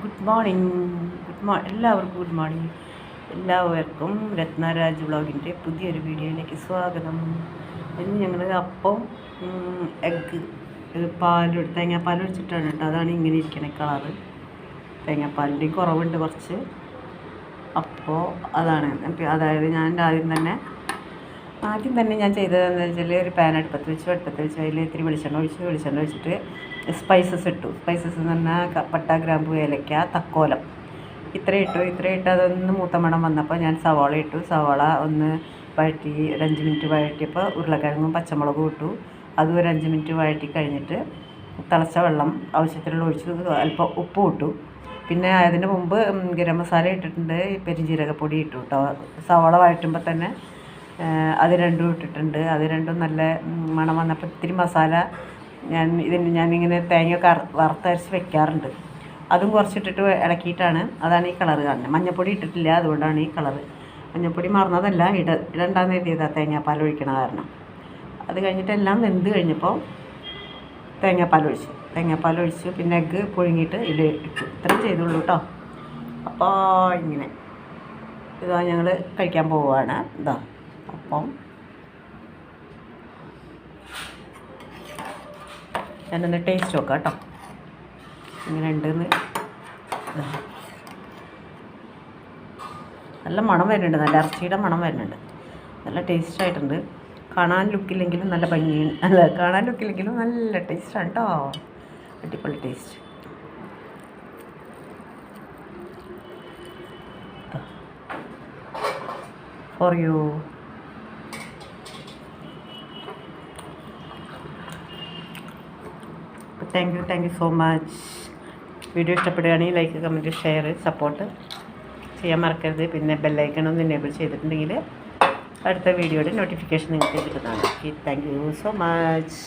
Good morning. എല്ലാവർക്കും good morning. എല്ലാവർക്കും രത്നരാജ് വ്ളോഗിൻ്റെ പുതിയൊരു വീഡിയോയിലേക്ക് സ്വാഗതം. ഇന്ന് ഞങ്ങൾ അപ്പം എഗ്ഗ് തേങ്ങാപ്പാൽ ഒഴിച്ചിട്ടാണ് കേട്ടോ. അതാണ് ഇങ്ങനെ ഇരിക്കണ കളറ്. തേങ്ങാപ്പാലിൻ്റെയും കുറവുണ്ട് കുറച്ച്. അപ്പോൾ അതായത് ഞാൻ ആദ്യം തന്നെ ഞാൻ ചെയ്തതെന്ന് വെച്ചാൽ ഒരു പാൻ അടുപ്പത്ത് വെച്ച് അതിൽ ഇത്തിരി വെളിച്ചെണ്ണ ഒഴിച്ചിട്ട് സ്പൈസസ് ഇട്ടു. സ്പൈസസ് എന്ന് പറഞ്ഞാൽ പട്ട, ഗ്രാമ്പു, ഏലക്ക, തക്കോലം ഇത്രയിട്ട് അതൊന്ന് മൂത്ത മണം വന്നപ്പോൾ ഞാൻ സവാള ഇട്ടു. സവാള ഒന്ന് വഴറ്റി ഒരു 5 മിനിറ്റ് വഴറ്റിയപ്പോൾ ഉരുളക്കിഴങ്ങും പച്ചമുളകും ഇട്ടു. അതും ഒരു 5 മിനിറ്റ് വഴറ്റി കഴിഞ്ഞിട്ട് തിളച്ച വെള്ളം ആവശ്യത്തിനുള്ള ഒഴിച്ച് അല്പം ഉപ്പും ഇട്ടു. പിന്നെ അതിന് മുമ്പ് ഗരം മസാല ഇട്ടിട്ടുണ്ട്, പെരുംജീരകപ്പൊടി ഇട്ടു കേട്ടോ. സവാള വഴറ്റുമ്പോൾ തന്നെ അത് രണ്ടും ഇട്ടിട്ടുണ്ട്. അത് രണ്ടും നല്ല മണം വന്നപ്പോൾ ഇത്തിരി മസാല ഞാനിങ്ങനെ തേങ്ങയൊക്കെ വറുത്തരച്ച് വെക്കാറുണ്ട്. അതും കുറച്ചിട്ടിട്ട് ഇളക്കിയിട്ടാണ്. അതാണ് ഈ കളറ് കാണുന്നത്. മഞ്ഞൾപ്പൊടി ഇട്ടിട്ടില്ല, അതുകൊണ്ടാണ് ഈ കളറ്. മഞ്ഞൾപ്പൊടി മറന്നതല്ല, ഇടണ്ടാന്ന് എഴുതിയതാണ് തേങ്ങാപ്പാൽ ഒഴിക്കണ കാരണം. അത് കഴിഞ്ഞിട്ട് എല്ലാം വെന്ത് കഴിഞ്ഞപ്പോൾ തേങ്ങാപ്പാൽ ഒഴിച്ചു പിന്നെ എഗ്ഗ് പുഴുങ്ങിയിട്ട് ഇതിൽ ഇട്ടു. ഇത്രയും ചെയ്തുള്ളൂ കേട്ടോ. അപ്പോൾ ഇങ്ങനെ ഇതാ ഞങ്ങൾ കഴിക്കാൻ പോവുകയാണ്. ഇതാ അപ്പം ഞാനൊന്ന് ടേസ്റ്റ് നോക്കാം കേട്ടോ, ഇങ്ങനെ ഉണ്ടെന്ന്. നല്ല മണം വരുന്നുണ്ട്, നല്ല ഇറച്ചിയുടെ മണം വരുന്നുണ്ട്, നല്ല ടേസ്റ്റായിട്ടുണ്ട്. കാണാൻ ലുക്കില്ലെങ്കിലും നല്ല ഭംഗിയാണ്. കാണാൻ ലുക്കില്ലെങ്കിലും നല്ല ടേസ്റ്റാണ് കേട്ടോ. അടിപൊളി taste. For you. Thank you so much. Video ഇഷ്ടപ്പെടുകയാണെങ്കിൽ ലൈക്ക്, കമൻറ്റ്, ഷെയർ, സപ്പോർട്ട് ചെയ്യാൻ മറക്കരുത്. പിന്നെ ബെല്ലൈക്കൺ ഒന്ന് എനേബിൾ ചെയ്തിട്ടുണ്ടെങ്കിൽ അടുത്ത വീഡിയോയുടെ നോട്ടിഫിക്കേഷൻ നിങ്ങൾക്ക് കിട്ടുന്നതാണ്. Thank you so much.